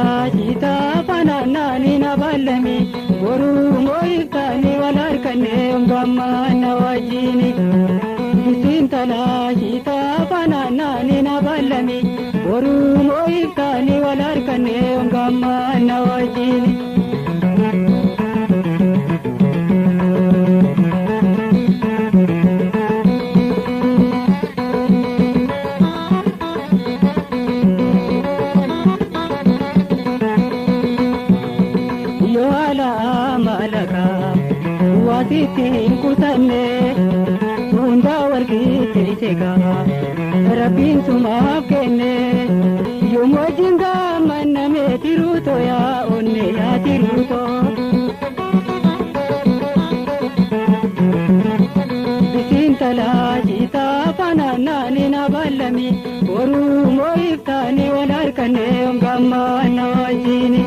talaashita fananani na ballami boru moiftani walarkanne ungamma na wajini bisin talaashita fananani na ballami boru moiftani walarkanne ungamma na wajini Wasitin kutanne hunda wargi tirisega Rabbin sumaaf kenne yomo jinga maname tiruto ya onne ya tiruto bisin talaashita fananani na ballami boru moiftani walarkanne ungamma na wajini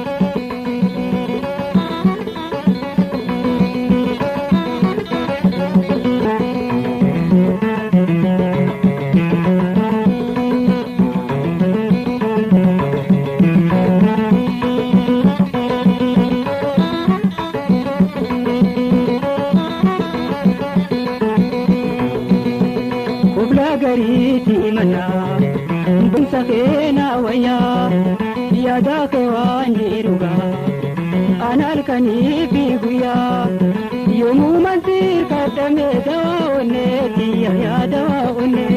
gariti mana bunsa kena waya yada ke wanjiruga anal kani biguya yomu mantir kadame dawane diya yada one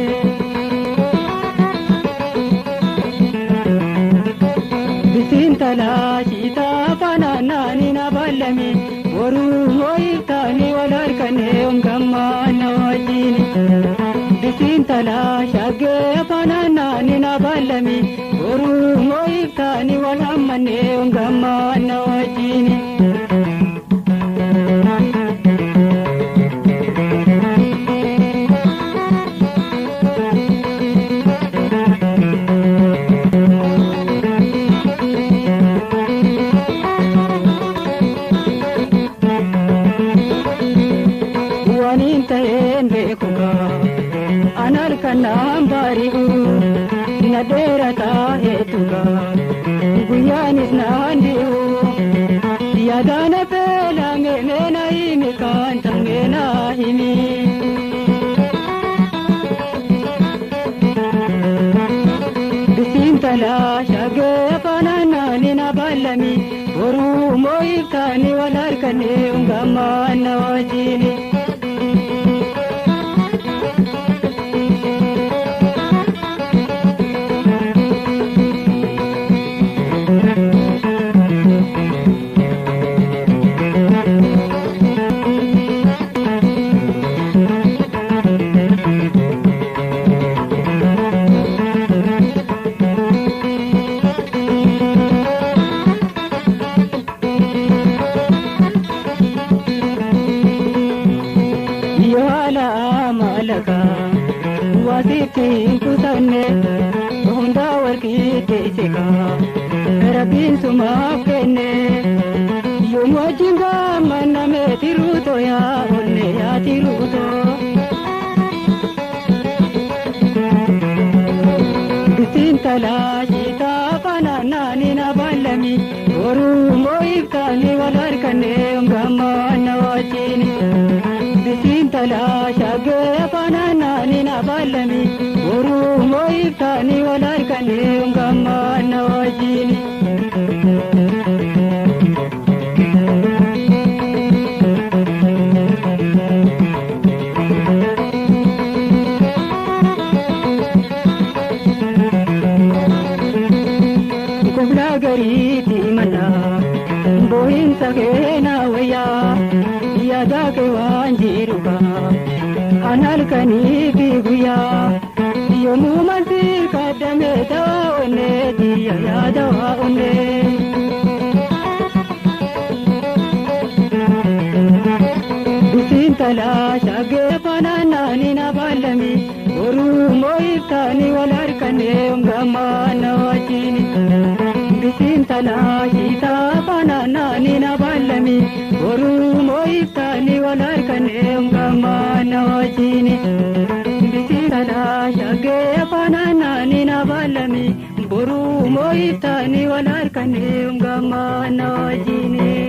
bisin talaashita fananani na ballami boru moiftani walarkanne ungamma na wajini bisin talaashage fananani na ballami boru moiftani walammanne ungamma na wajini wanintahen bekuga analkanam barigu naderata hetuga guyanis nandiu yadana pela ngemena imi kantangena imi bisin talaashage fananani na ballami boru moiftani walarkanne ungamma na wajini wasitin kutanne hunda wargi tirisega Rabbin sumaaf kenne yomo jinga maname tiruto ya onne ya tiruto bisin talaashita fananani na ballami boru moiftani walarkanne ungamma na wajini bisin talaashage fananani na ballami boru moiftani walarkanne ungamma na wajini kubla gariti mana bohin sakena waya yada ke wanjiruga anal kani biguya yomu mantir kadame dawane diya yada one bisin talaashage fananani na ballami boru moiftani walarkanne ungamma na wajini bisin talaashita fananani na ballami boru moiftani walarkanne ungamma na wajini bisin talaashage fananani na ballami boru mo'iftani wal harkannee gammaanna wajjini.